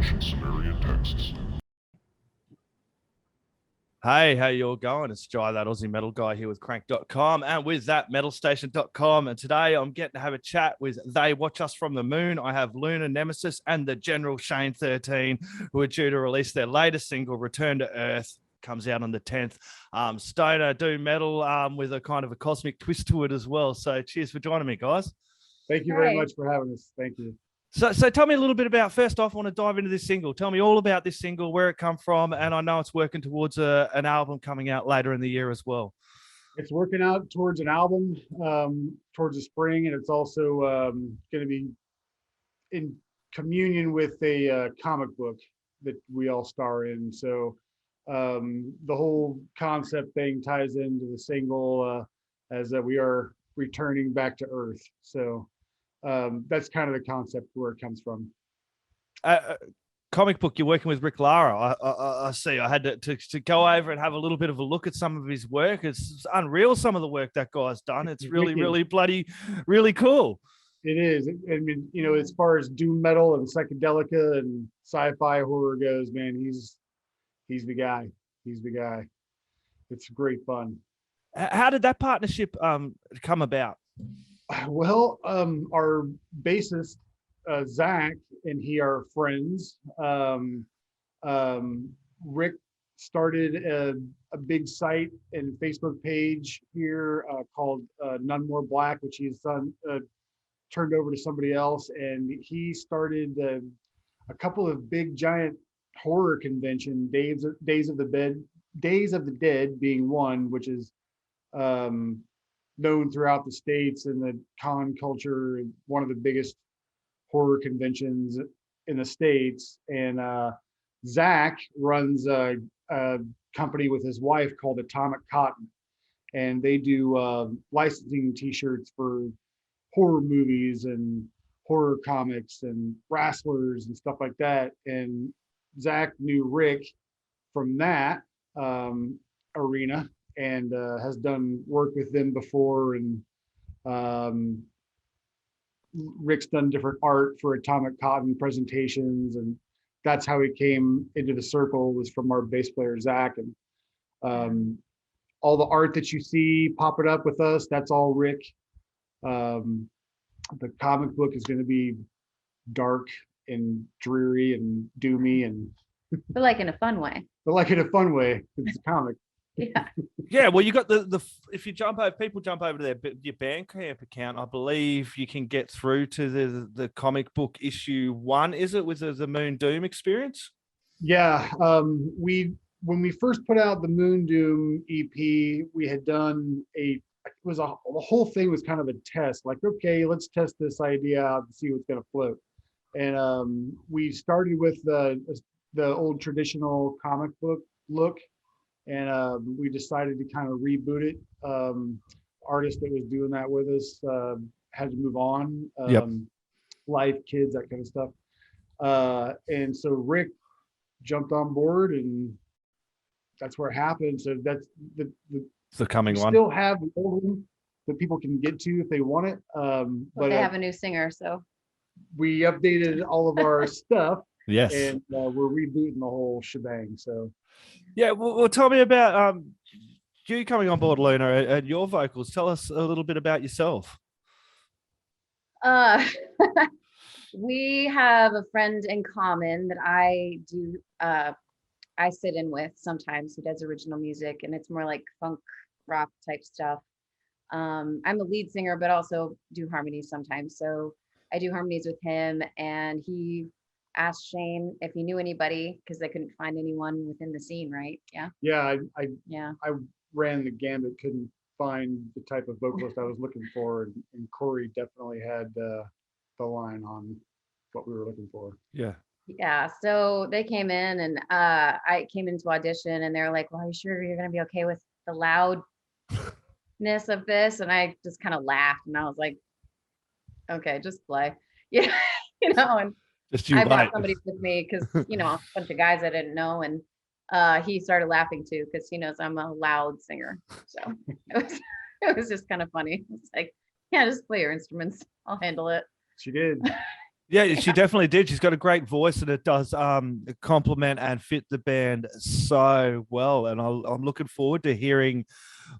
ancient Sumerian texts. Hey, how you all going? It's Jai, that Aussie metal guy here with crank.com and with that metalstation.com. And today I'm getting to have a chat with They Watch Us from the Moon. I have Luna, Nemesis, and the General Shane 13, who are due to release their latest single, Return to Earth. Comes out on the 10th. Stoner, doom metal with a kind of a cosmic twist to it as well. So cheers for joining me, guys. Thank you very much for having us. Thank you. So tell me a little bit about, first off, I want to dive into this single. Tell me all about this single, where it come from, and I know it's working towards an album coming out later in the year as well. It's working out towards an album towards the spring, and it's also going to be in communion with a comic book that we all star in. So the whole concept thing ties into the single as that we are returning back to Earth. So that's kind of the concept where it comes from. Comic book, you're working with Rick Lara. I see. I had to go over and have a little bit of a look at some of his work. It's unreal, some of the work that guy's done. It's really bloody, really cool. It is. I mean, you know, as far as doom metal and psychedelica and sci-fi horror goes, man, he's the guy. He's the guy. It's great fun. How did that partnership come about? Well, our bassist, Zach, and he are friends. Rick started a big site and Facebook page here called None More Black, which he's turned over to somebody else. And he started a couple of big giant horror convention, Days of the Dead being one, which is known throughout the States and the con culture, one of the biggest horror conventions in the States. And Zach runs a company with his wife called Atomic Cotton, and they do licensing t-shirts for horror movies and horror comics and wrestlers and stuff like that. And Zach knew Rick from that arena and has done work with them before. And Rick's done different art for Atomic Cotton presentations, and that's how he came into the circle, was from our bass player Zach. And all the art that you see popping up with us, that's all Rick. The comic book is going to be dark and dreary and doomy, and but like in a fun way. But like in a fun way, it's a comic. Yeah, well, you got the if you jump over, people jump over to your Bandcamp account. I believe you can get through to the comic book issue 1. Is it with the Moon Doom experience? Yeah, when we first put out the Moon Doom EP, we had done the whole thing was kind of a test. Like, okay, let's test this idea out and see what's going to float. And we started with the old traditional comic book look. And we decided to kind of reboot it. Artist that was doing that with us had to move on. Life, kids, that kind of stuff. And so Rick jumped on board, and that's where it happened. So that's the coming one. Still have the old one that people can get to if they want it. But they have a new singer, so we updated all of our stuff. Yes, and we're rebooting the whole shebang. So. Yeah, well, tell me about you coming on board, Luna, and your vocals. Tell us a little bit about yourself. We have a friend in common that I sit in with sometimes, who does original music, and it's more like funk rock type stuff. I'm the lead singer, but also do harmonies sometimes. So I do harmonies with him, and he asked Shane if he knew anybody, because they couldn't find anyone within the scene, right? Yeah, I ran the gambit, couldn't find the type of vocalist I was looking for, and Corey definitely had the line on what we were looking for. Yeah, so they came in, and I came into audition, and they're like, well, are you sure you're gonna be okay with the loudness of this? And I just kind of laughed, and I was like, okay, just play. You know, and I brought somebody with me because, you know, a bunch of guys I didn't know, and he started laughing too because he knows I'm a loud singer. So it was just kind of funny. It's like, yeah, just play your instruments. I'll handle it. She did. Yeah, she definitely did. She's got a great voice, and it does complement and fit the band so well. And I'm looking forward to hearing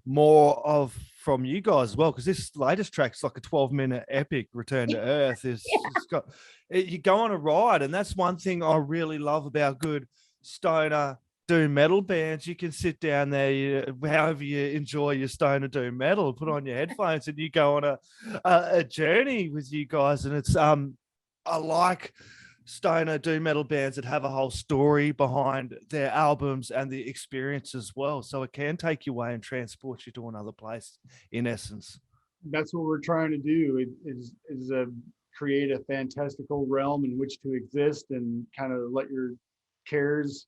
more of from you guys as well, because this latest track's like a 12-minute epic. Return to Earth is Yeah. it's got you go on a ride, and that's one thing I really love about good stoner doom metal bands. You can sit down there, however you enjoy your stoner doom metal, put on your headphones, and you go on a journey with you guys. And it's I like stoner doom metal bands that have a whole story behind their albums and the experience as well. So it can take you away and transport you to another place, in essence. That's what we're trying to do. Is create a fantastical realm in which to exist and kind of let your cares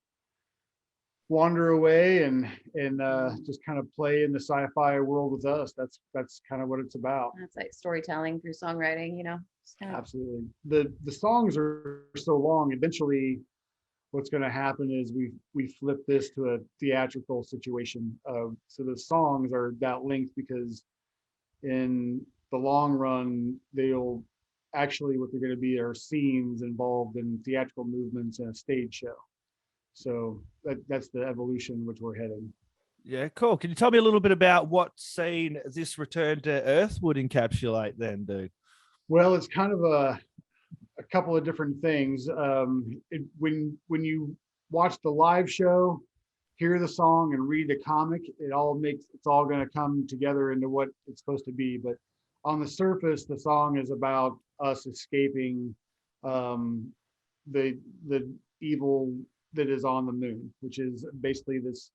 wander away and just kind of play in the sci-fi world with us. That's kind of what it's about. That's like storytelling through songwriting, you know. Absolutely. The songs are so long. Eventually, what's going to happen is we flip this to a theatrical situation. So the songs are that length because in the long run, they'll actually what they're going to be are scenes involved in theatrical movements and a stage show. So that's the evolution which we're heading. Yeah, cool. Can you tell me a little bit about what scene this return to Earth would encapsulate then, dude? Well, it's kind of a couple of different things. When you watch the live show, hear the song, and read the comic, it's all going to come together into what it's supposed to be. But on the surface, the song is about us escaping the evil that is on the moon, which is basically this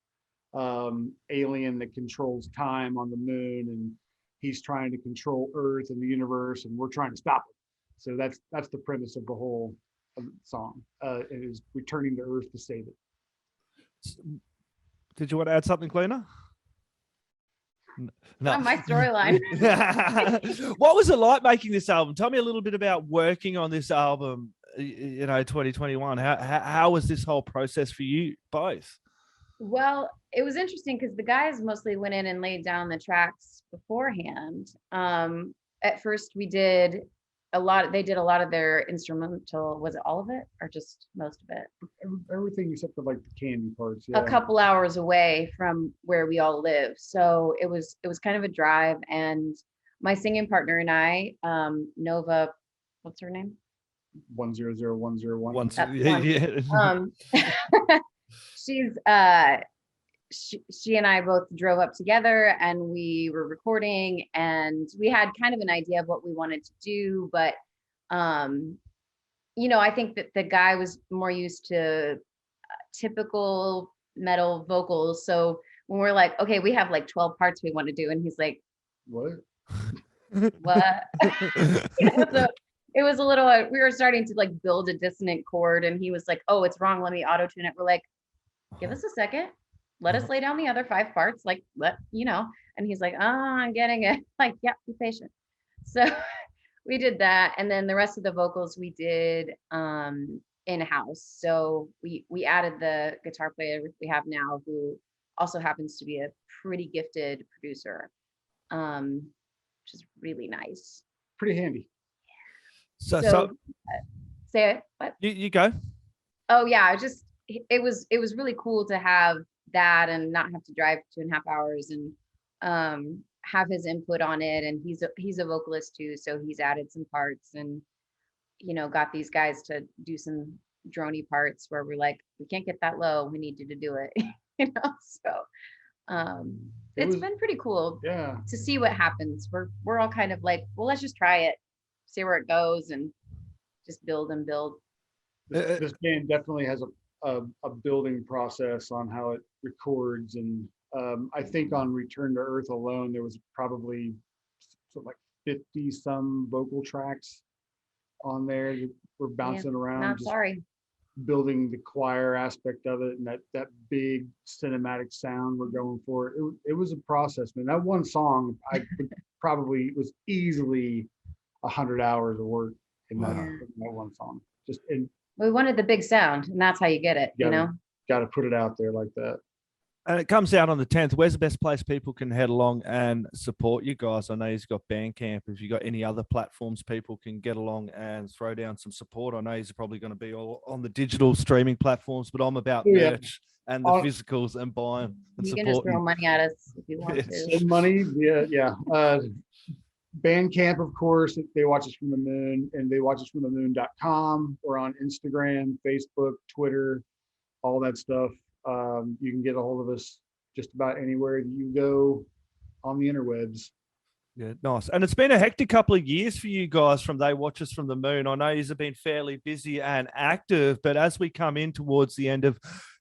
alien that controls time on the moon, and he's trying to control Earth and the universe, and we're trying to stop it. So that's the premise of the whole song. It is returning to Earth to save it. Did you want to add something, Cleaner? No. My storyline. What was it like making this album? Tell me a little bit about working on this album, 2021. How was this whole process for you both? Well, it was interesting because the guys mostly went in and laid down the tracks beforehand. At first we did they did a lot of their instrumental. Was it all of it or just most of it? Everything except for like the candy parts. Yeah. A couple hours away from where we all live. So it was kind of a drive. And my singing partner and I, Nova, what's her name? 100101. She's she and I both drove up together and we were recording, and we had kind of an idea of what we wanted to do, but I think that the guy was more used to typical metal vocals. So when we're like, okay, we have like 12 parts we want to do, and he's like, what? So it was a little, we were starting to like build a dissonant chord, and he was like, oh, it's wrong, let me auto tune it. We're like, give us a second, let us lay down the other 5 parts, like and he's like, oh, I'm getting it. Like, yeah, be patient. So we did that, and then the rest of the vocals we did in-house. So we added the guitar player we have now, who also happens to be a pretty gifted producer, which is really nice. Pretty handy. So say it. What? You go. Oh yeah, it was really cool to have that and not have to drive 2.5 hours, and have his input on it. And he's a vocalist too, so he's added some parts, and got these guys to do some droney parts where we're like, we can't get that low, we need you to do it. So it's been pretty cool to see what happens. We're all kind of like, well, let's just try it, see where it goes, and just build and build. This band definitely has a building process on how it records, and I think on Return to Earth alone there was probably like 50 some vocal tracks on there that were bouncing around. Not sorry. Building the choir aspect of it, and that big cinematic sound we're going for. It was a process, man. That one song probably was easily 100 hours of work in that one song. We wanted the big sound, and that's how you get it. Got to put it out there like that. And it comes out on the 10th. Where's the best place people can head along and support you guys? I know you've got Bandcamp. If you got any other platforms people can get along and throw down some support, I know you're probably going to be all on the digital streaming platforms, but I'm about Yeah. merch and the physicals and buying and You can just throw supporting. money at us if you want Yes. to. Send money. Yeah. Bandcamp, of course, They Watch Us from the Moon, and theywatchusfromthemoon.com. We're on Instagram, Facebook, Twitter, all that stuff. You can get a hold of us just about anywhere you go on the interwebs. Yeah, nice. And it's been a hectic couple of years for you guys from They Watch Us from the Moon. I know you've been fairly busy and active, but as we come in towards the end of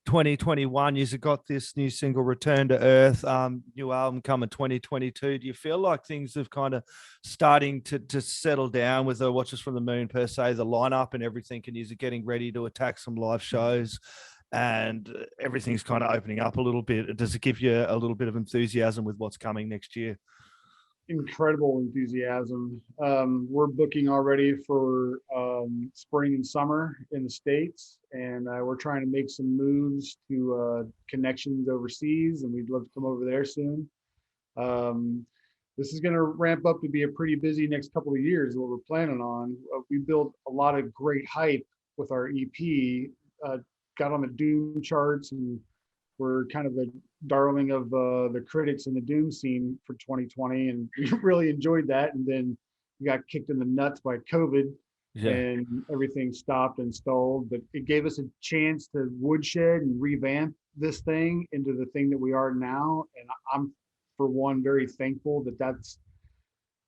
2021, you've got this new single, Return to Earth, new album coming 2022. Do you feel like things have kind of starting to settle down with the Watch Us from the Moon per se, the lineup and everything, and you're getting ready to attack some live shows and everything's kind of opening up a little bit? Does it give you a little bit of enthusiasm with what's coming next year? Incredible enthusiasm. We're booking already for spring and summer in the States, and we're trying to make some moves to connections overseas, and we'd love to come over there soon. This is going to ramp up to be a pretty busy next couple of years, what we're planning on. We built a lot of great hype with our EP, got on the Doom charts, and we're kind of a darling of the critics in the Doom scene for 2020, and we really enjoyed that. And then we got kicked in the nuts by COVID, and everything stopped and stalled. But it gave us a chance to woodshed and revamp this thing into the thing that we are now. And I'm, for one, very thankful that that's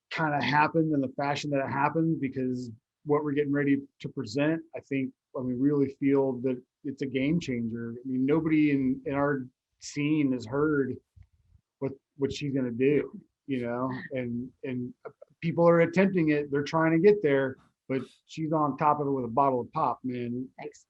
kind of happened in the fashion that it happened, because what we're getting ready to present, I think, we really feel that it's a game changer. I mean, nobody in our scene has heard what she's going to do, and people are attempting it. They're trying to get there, but she's on top of it with a bottle of pop, man. Thanks.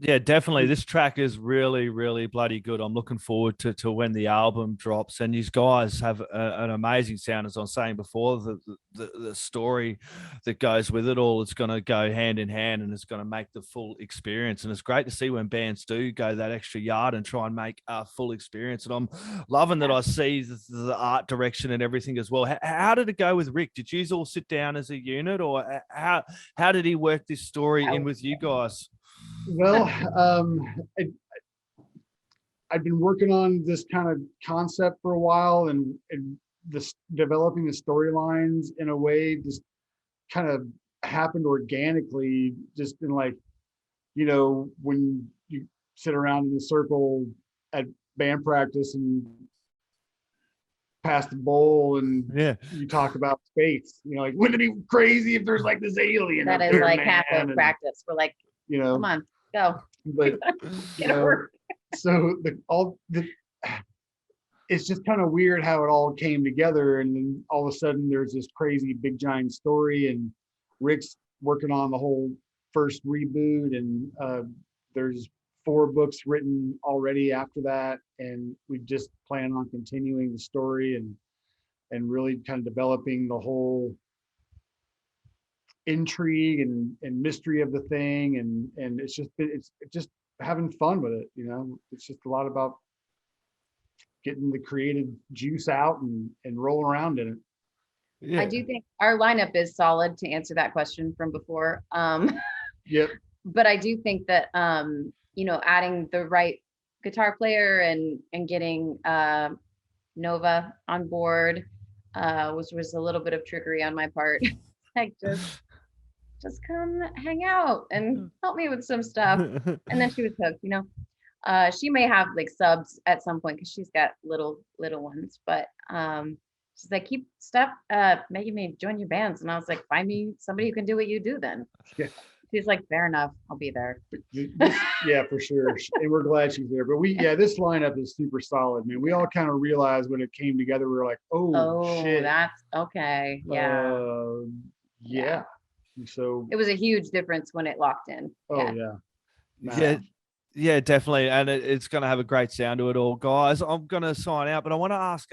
Yeah, definitely. This track is really, really bloody good. I'm looking forward to when the album drops. And these guys have an amazing sound, as I was saying before. The story that goes with it all, it's going to go hand in hand, and it's going to make the full experience. And it's great to see when bands do go that extra yard and try and make a full experience. And I'm loving that I see the art direction and everything as well. How did it go with Rick? Did you all sit down as a unit, or how did he work this story in with you guys? Well, I've been working on this kind of concept for a while, and this developing the storylines in a way just kind of happened organically, just in when you sit around in a circle at band practice and pass the bowl and you talk about space, wouldn't it be crazy if there's like this alien that up is there, like man? half of practice. We're like, come on, go. But so it's just kind of weird how it all came together, and then all of a sudden there's this crazy big giant story, and Rick's working on the whole first reboot, and there's 4 books written already after that, and we just plan on continuing the story and really kind of developing the whole intrigue and mystery of the thing, and it's just having fun with it. It's just a lot about getting the creative juice out and rolling around in it. Yeah. I do think our lineup is solid, to answer that question from before. Yep. But I do think that adding the right guitar player and getting Nova on board was a little bit of trickery on my part. Like, just come hang out and help me with some stuff. And then she was hooked. She may have like subs at some point because she's got little ones, but she's like, keep stuff making me join your bands. And I was like, find me somebody who can do what you do then. Yeah. She's like, fair enough, I'll be there. Yeah, for sure. And we're glad she's there. But this lineup is super solid, man. We all kind of realized when it came together, we were like, oh shit. That's okay. Yeah. Yeah. So it was a huge difference when it locked in. Yeah, definitely. And it's going to have a great sound to it all, guys. I'm going to sign out, but I want to ask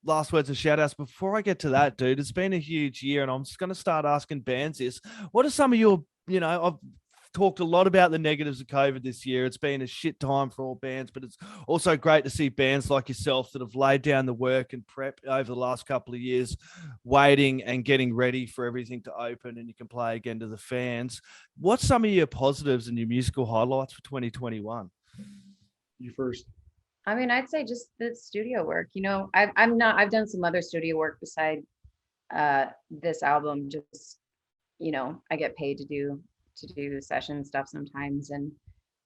last words and shout outs. Before I get to that, dude, it's been a huge year, and I'm just going to start asking bands this. What are some of your, I've talked a lot about the negatives of COVID this year. It's been a shit time for all bands, but it's also great to see bands like yourself that have laid down the work and prep over the last couple of years, waiting and getting ready for everything to open and you can play again to the fans. What's some of your positives and your musical highlights for 2021? You first. I mean, I'd say just the studio work. I've done some other studio work beside this album. Just, I get paid to do session stuff sometimes, and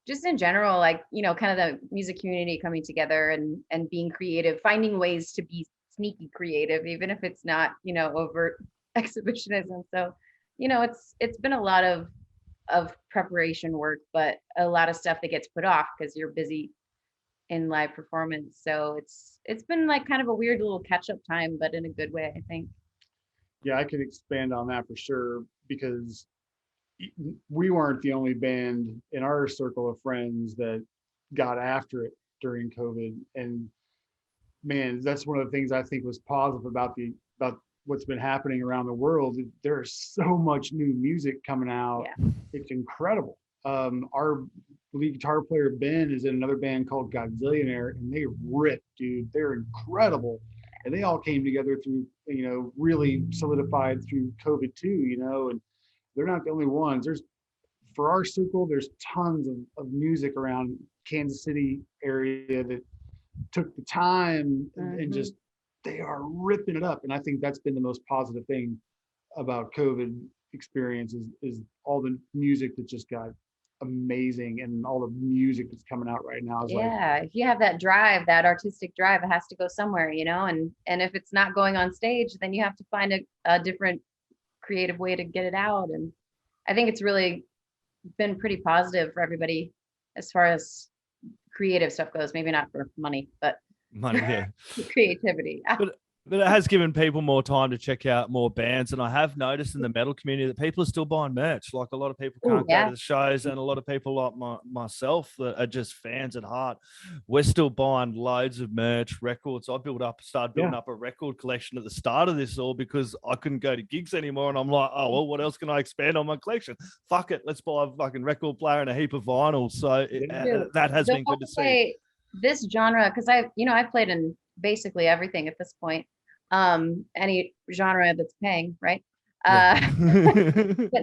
just in general, like, kind of the music community coming together and being creative, finding ways to be sneaky creative, even if it's not, overt exhibitionism. So, it's been a lot of preparation work, but a lot of stuff that gets put off because you're busy in live performance. So it's been like kind of a weird little catch-up time, but in a good way, I think. Yeah, I could expand on that for sure, because we weren't the only band in our circle of friends that got after it during COVID. And man, that's one of the things I think was positive about what's been happening around the world. There's so much new music coming out. Yeah. It's incredible. Our lead guitar player Ben is in another band called Godzillionaire, and they rip, dude. They're incredible. And they all came together through, really solidified through COVID too, and they're not the only ones. For our circle, there's tons of music around Kansas City area that took the time and just, they are ripping it up. And I think that's been the most positive thing about COVID experience is all the music that just got amazing, and all the music that's coming out right now is if you have that drive, that artistic drive, it has to go somewhere, and if it's not going on stage, then you have to find a different creative way to get it out. And I think it's really been pretty positive for everybody as far as creative stuff goes. Maybe not for money, but creativity. But it has given people more time to check out more bands. And I have noticed in the metal community that people are still buying merch. Like, a lot of people can't go to the shows, and a lot of people like myself that are just fans at heart, we're still buying loads of merch, records. I started building up a record collection at the start of this all because I couldn't go to gigs anymore. And I'm like, oh, well, what else can I expand on my collection? Fuck it. Let's buy a fucking record player and a heap of vinyl. So that has been good to see. This genre, because I've played in basically everything at this point. Any genre that's paying, right? But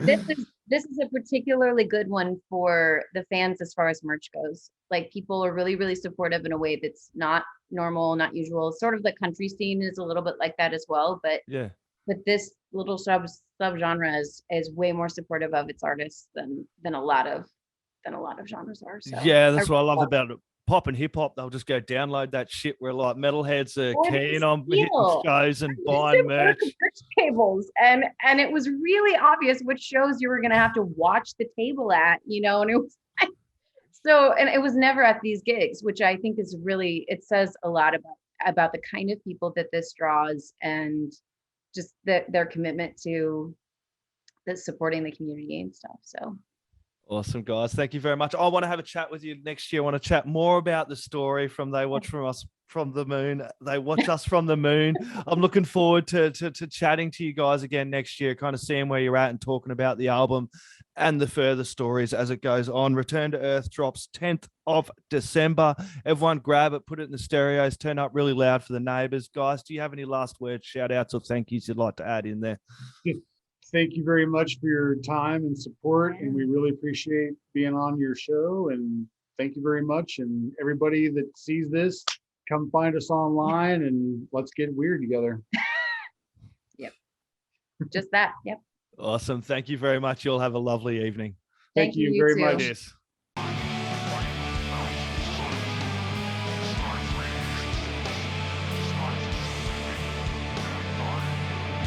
this is a particularly good one for the fans as far as merch goes. Like, people are really, really supportive in a way that's not normal, not usual. Sort of the country scene is a little bit like that as well, but this little subgenre is way more supportive of its artists than a lot of genres are. So that's what I love about it. Pop and hip hop, they'll just go download that shit where like metalheads are keen on hitting shows and buying merch. Tables, and it was really obvious which shows you were going to have to watch the table at, and it was so, and it was never at these gigs, which I think is really, it says a lot about the kind of people that this draws, and just their commitment to supporting the community and stuff. So awesome, guys. Thank you very much. I want to have a chat with you next year. I want to chat more about the story from They Watch From Us from the Moon. They Watch Us from the Moon. I'm looking forward to chatting to you guys again next year, kind of seeing where you're at and talking about the album and the further stories as it goes on. Return to Earth drops 10th of December. Everyone grab it, put it in the stereos, turn up really loud for the neighbors. Guys, do you have any last words, shout outs, or thank yous you'd like to add in there? Thank you very much for your time and support, and we really appreciate being on your show, and thank you very much. And everybody that sees this, come find us online and let's get weird together. Yep. Just that. Yep. Awesome. Thank you very much. You'll have a lovely evening. Thank you very much. Yes.